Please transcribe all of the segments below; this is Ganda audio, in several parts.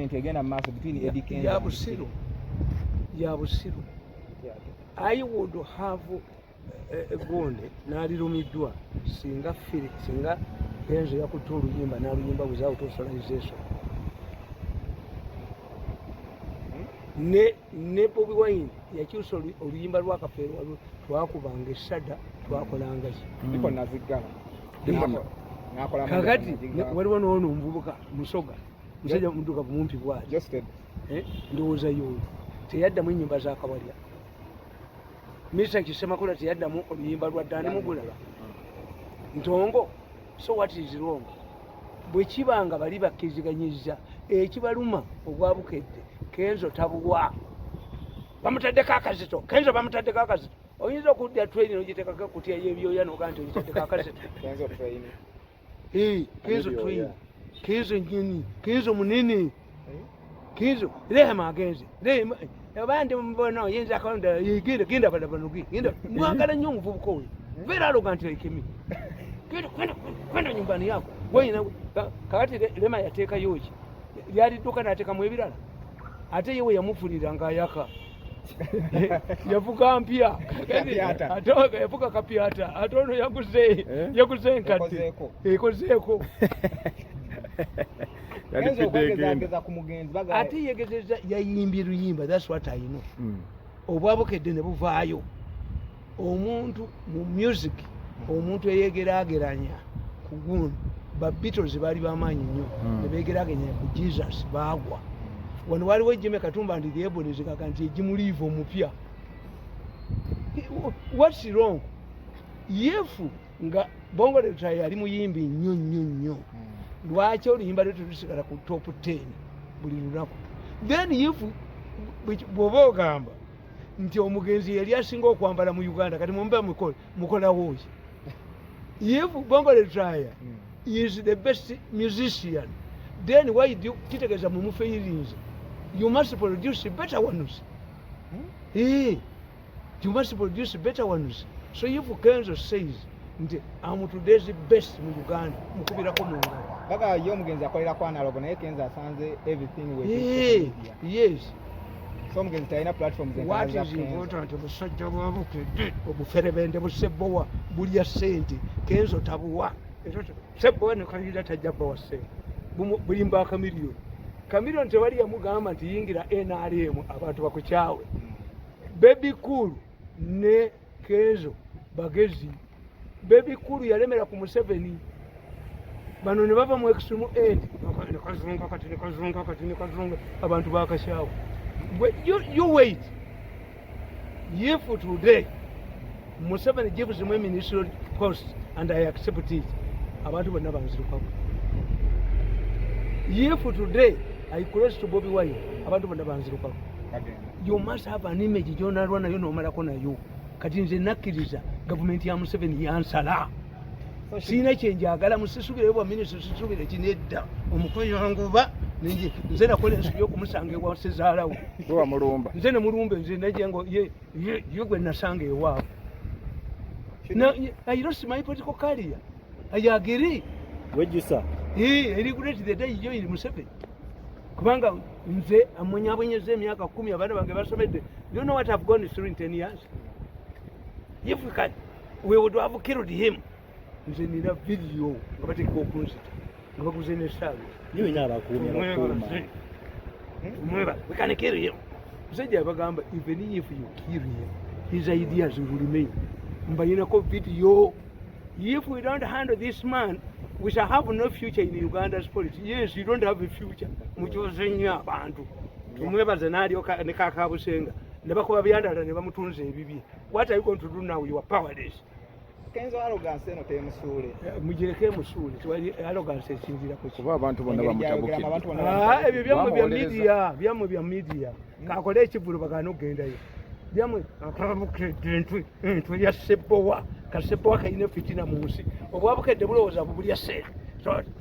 argument egenda mu maaso between Eddie Kenzo ya busiru. I would have Gonde n'alirumiddwa singa Kenzo yakutte oluyimba n'aluyimba without authorization. Ne Bobi Wine yakyusa oluyimba lwa Kafeero twakubanga essada twakolanga ki ndipo naziggala kakati waliwo n'ono omuvubuka Musoga musajja muddugavu mumpi bw'ati ndowooza y'oyo teyaddamu ennyimba za Kawalya. Mr. Kisemakula teyaddamu oluyimba lwa Dani Mugula Ntongo. So what is wrong? Bwe kibanga bali bakkiriziganyizza ekibaluma obwabukedde Kenzo tabuwa bamutaddeko akazito Kenzo bamutaddeko akazito oyinza okudda training ogiteekako kutya y'ebyoya n'ogaa nti ogiteddeko akazito Kenzo training Kenzo nyini Kenzo munene Kenzo Rehema agenze abandi mbona oyinza akalonda genda badabanugi genda mwagala nnyo omuvubuka oyo beera arrogant like me kwenda nyumbani yako wenyina kakati Rema yateekayo ki lyalidduka n'ateekamu ebirala ate yewe yamufunira ng'ayaka yavuga mpya ate yavuga kapyata ate ono yaguze enkadde ekozeeko ate yegezeza yayimbye luyimba. That's what I know. Obwabukedde ne buvaayo omuntu mu music omuntu eyegeraageranya ku guno ba Beatles baali bamaanyi nnyo ne beegeraageranya ku Jesus baagwa. Wano waliwo Jimmy Katumba ndi lyeboneze kaka nti egimuliiva omupya. What's wrong? Yefu nga Bongo Retire yali muyimbi nnyo lwaki oluyimba lwe tulisigala ku top 10 buli lunaku. Then yefu bw'oba ogamba nti omugenzi yali asinga okwambala mu Uganda kati mumbe mukolawo ki? Yefu Bongo Retire is the best musician. Then why do you kitegeeza mu mufeyirinze? You must produce better ones. You must produce better ones. So if Kenzo says nti I'm today's best mu Uganda mukubirako mu ngalo baga yo mugenzi akolera kwa analogo naye Kenzo asanze everything with yes. So mugenzi tayina platforms zenza what is important obusajja bwabukedde obuferebende busebbowa bulya sente Kenzo tabuwa sebbowa ne kalira tajja bawa sente bulimba akamiliyoni tewali yamugamba nti yingira NRM abantu bakukyawe. Baby Cool ne Kenzo bagezi. Baby Cool yalemera ku Museveni bano ne bava mu extreme end nekazunga abantu bakakyawe. You wait. If today Museveni gives him a ministerial post and I accept it, abantu bonna banzirukako. If today I cross to Bobi Wine, abantu bonna banzirukako. You must have an image gy'onalwana yo n'omalako nayo. Kati nze nakkiriza gavumenti ya Museveni yansala. Siina kyenjagala musisuubire bwa minisita sisuubire kinedda omukweyanguba nze nakola ensobi y'okumusanga ewa Sezaalawo. Nze ne mulumbe nze najengo ye gwe nasanga ewaabwe. I lost my political career. I agree. Wejjusa. I regret the day you joined Museveni. Kubanga nze amunyabonyeza emyaka 10 abaana bange basomedde. You know what I've gone through in 10 years? If we would have killed him. Nze nina video nga bateeka okunzita nga baguze n'essaawa. Niwe n'abakuumi abakuuma. We can kill him. Musajja abagamba even if you kill him, his ideas will remain. Mbayinako video. If we don't handle this man, we shall have no future in Uganda's politics. Yes, you don't have a future. Muchoze nnyo abantu. Tumwebaza n'alyo ne Kakabusenga. Ne bakuba byandala ne bamutunza ebibye. What are you going to do now? You are powerless. Kenzo arrogance eno temusuule. Mugireke musuule. Twali arrogance esinzira ku kuba abantu bonna bamutabukira. Ebyo byamu bya media. Kakole ekivulu bagana ogendayo. Byamu akabukedde ntwe ya Sebowa. Kasebowa kayina fitina mu nsi. Obwabukedde bulowooza bubulya sente.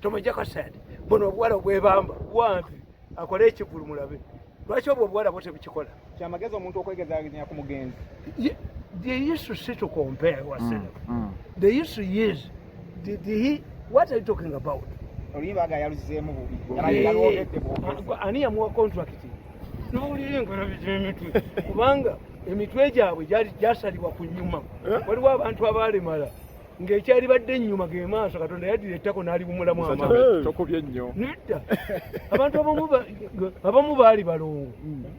Tomejjako sente. Bono obwala bwebamba. Wampi akole ekivulu mulabe. Lwaki obwo obwala bwote bukikola? Kyamagezi omuntu okwegezaaganya ku mugenzi. They used to sit to compare ourselves. The issue is, what are you talking about? oluyimba aga yaluzizeemu bubi ani yamuwa contract n'owulira enkola by'emitwe kubanga emitwe gyabwe gyasalibwa ku nnyuma waliwo abantu abaalemala ng'ekyali badde ennyuma ge maaso katonda yaddira ettako n'ali bumulamu amaanyi tokubye nnyo nedda abantu abamu baali balongo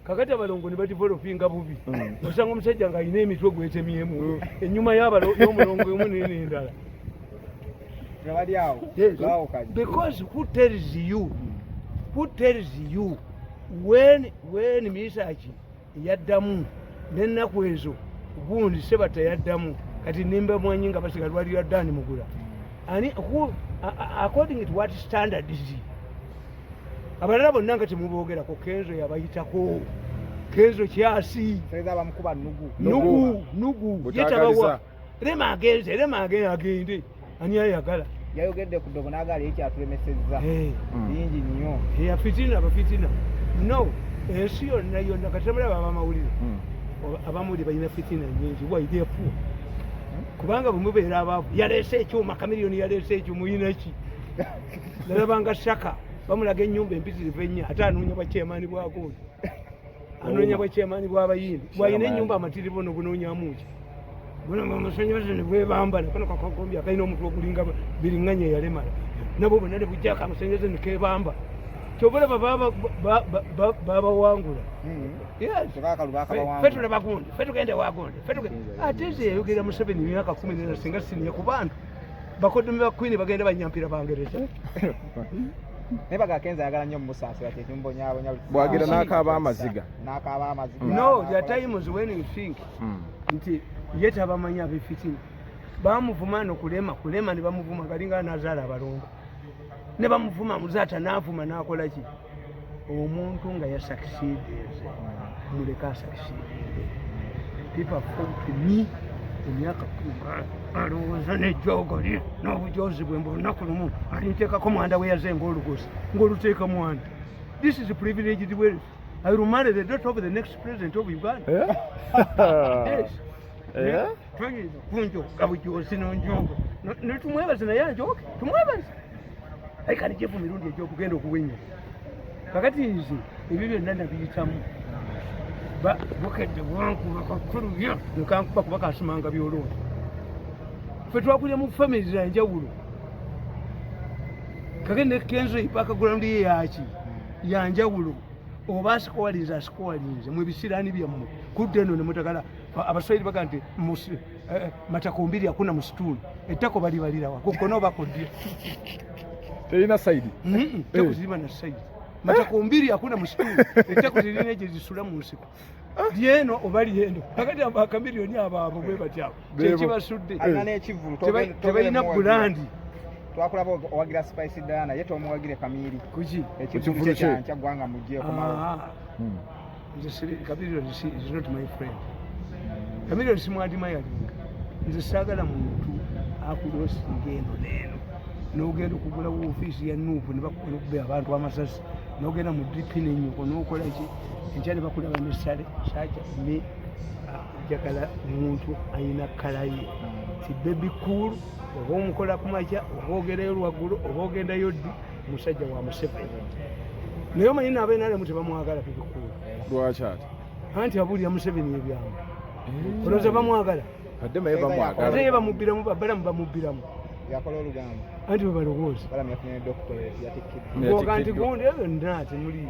kakati abalongo ne badivelopinga bubi osanga omusajja ng'alina emitwe gwetemyemu ennyuma y'omulongo emu nene endala because who tells you when misaaki yaddamu n'ennaku ezo gundi sebata yaddamu kati nimba mwanyi nga basiga lwalira ddani mugula ani according to what standard is abalala bonna nga temubogerako kenzo yabayitako kenzo kyasi nugu yetabawa lema agenze agende ani ayagala yayogedde ku ddogo n'agaali ekyatulemesezza bingi nnyo abafitina no ensi yonna kati tamulaba abamawulire abamawulire balina fitina nyingi waidefu kubanga bwemubeera abaavu yaleese ekyuma kamiriyoni yaleese ekyuma oyinaki nalabanga shaka bamulaga ennyumba empitirivu ennya ate anoonya bwakyemaani bwagondi anoonya bwakyemaani bw'abayindi bwalina ennyumba amatirivu ono bunoonyamuki amasanyalaze ne bwebambala kano kakagombi akalina omutwe ogulinga biriŋŋanya eyalemala nabo bonna ne bujjako amasanyalaze ne kebamba kyobalaba babawangula fe tulaba gundi fe tugende wagundi ate ze yayogera Museveni emyaka 14 singa siniye ku bantu bakoddomi ba Queen bagenda banyampira Bangereza naye bagakenza ayagala nnyo mumusaasira kyekimbonyabonya bwagira n'akaaba amaziga no there are times when you think nti ye tabamanyi abefitina bamuvuma nokulema ne bamuvuma galinga nazaala abalongo ne bamuvuma muzaata n'avuma n'akola ki omuntu nga yasakisiideze muleka asakisiideze people to me emyaka alowooza nejjoogali n'obujozi bwe mbunaku lumu alinteekako mwanda we yaze ng'olugozi ng'oluteeka mwanda this is a privileged wealth I will marry the daughter of the next president of Uganda yes twagenda kunjoga bujozi n'onjoga netumwebaze naye anjoge tumwebaze ayi kani jefu mirundi egy'okugenda okuwenya kakati nze ebyo byonna nabiyitamu bukedde bwankuba kakulubya nekankuba kuba kasimanga byolooto fe twakulya mu famiri zanjawulo kake nekenzo ipakagulandi ye yaki yanjawulo oba asikowalinze mwebisiraani byammwe kudde eno nemutakala abaswahili baga nti matakombiri akuna musituni ettako balibalirawa kukona obakodya terina saidi ettako zirima na saidi matakombiri akuna musituni ettako zirina egye zisula mu nsiko lyeno oba lyeno kakati akamiliyoni abaabo bwe batyabo kyekibasudde tebalina bulandi twakulaba owagira Spice Diana ye tomuwagire Kamiri kuki ekivulu kya gwanga mugyeko mawo Kamiri is not my friend Kamiri simwandima yalinga nze saagala muntu akulosinga eno neeno n'ogenda okugula woofiisi ya Nuupu ne bakubona okuba abantu amasasi n'ogenda mu DP n'ennyoko n'okola ki enkya ne bakulaba n'essale saakya ne njagala muntu ayina kala ye ti baby cool oba omukola ku makya oba ogerayo lwaggulu oba ogendayo ddi musajja wa Museveni naye omanyi naabenaalemu tebamwagala bibikulu lwaki ati anti abulira Museveni ebyamu olowooza bamwagala ate ye bamubbiramu babalamu bamubbiramu yakola olugambo anti bwe balowooza oga nti gundi ebyo nna temuli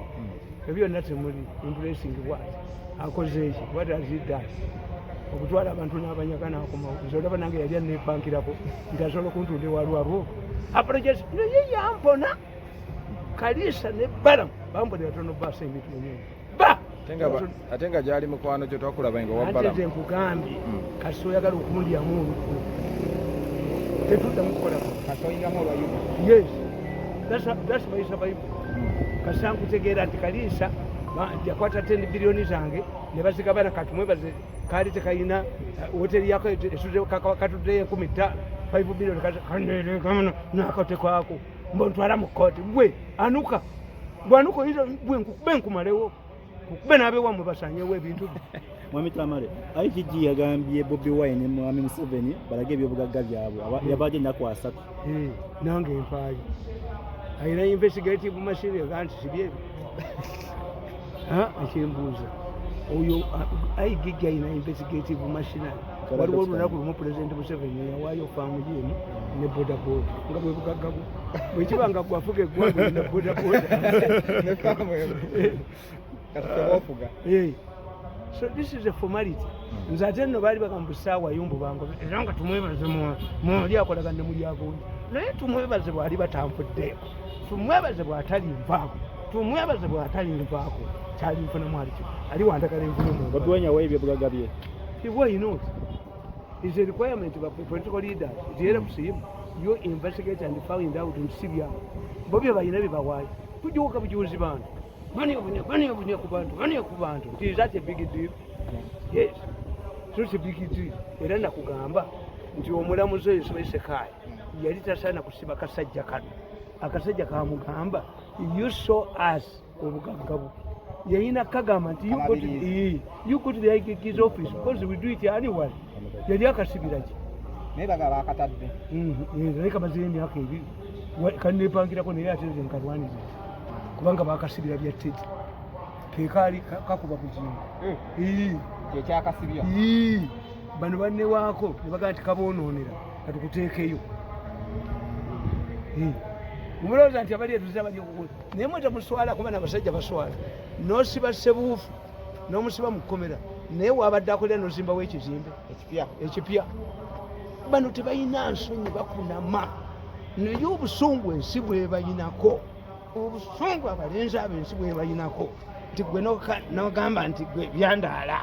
ebyo byonna temuli impressing what akoze eki what has he done okutwala abantu n'abanyaga n'akomawo nze olaba nange yali aneepankirako nti asobola okuntunda ewalwabo apologesi naye yampona Kalisa ne Balamu bambonera tono baasa emitwe nyingi ate nga gyali mukwano gyo twakulaba nga wa Balamu ate nze nkugambye kasi oyagala okundyamu olukulu tetuddamu kukola kasoyingamu olwayuba yes that's my survival kasi ankutegeera nti Kalisa yakwata 10 biliyoni zange ne bazigabana katumwebaze kaali tekayina hoteri yako katuddeyo 5 biliyoni kaneregamana n'akatekwako mbontwala mu kooti gwe anuka gwanuka oyinza gwe nkukube nkumalewo kukube n'abewammwe basanyewo ebintu Mwami Tamale IGG yagambye Bobi Wine ne Mwami Museveni balage ebyobugagga byabwe yabaje nnaku 3 nange empaayo ayina investigative machine nti sibyebyo ekyembuuza oyo aigigi ayina investigative machinery waliwo olunaku lumu president Museveni yawaayo faamu yemu ne bodaboda nga bwe bugaggabu bwekiba nga gwafuga eggwanga ne bodaboda so this is a formality nze ate nno baali bagamba busaawa yumbu bango era nga tumwebaze muli akolaga ne muli agundi naye tumwebaze bwali batanfuddeeko tumwebaze bw'atalinvaako tumwebaze bw'atalinvaako kyalinfunamu alikyo ali wandagala enfunamu Bobi Wine bugagga bye why not is a requirement of political leaders it helps him you investigate and find out nsibya Bobi bayina bibawaayo tujuuka bujuuzi bantu bani obunya ku bantu is that a big deal? Yes, so it's a big deal. Era nakugamba nti omulamuzi oyo Sekaaya yali tasaana kusiba kasajja kano akasajja kamugamba you saw us obugaggabu yayina kagamba nti you go to the IGG's office because we do it anyway yali akasibiraki naye bagaba akatadde naye kamazeyo emyaka ebiri kanepangirako naye ate nze nkalwaniza kubanga bakasibira bya tete kekaali kakuba ku kintu ekyakasibya bano bannewaako ne bagaa nti kaboonoonera katukuteekeyo omulowooza nti abali etuziza bali okukola naye mweta muswala kuba n'abasajja baswala n'osiba ssebuufu n'omusiba mu kkomera naye wabadde akolera n'ozimbawo ekizimbe ekipya bano tebalina nsonyi bakunama naye obusungu ensi bwebayinako obusungu abalenzi abo ensi bwebayinako nti gwe nogamba nti gwe byandaala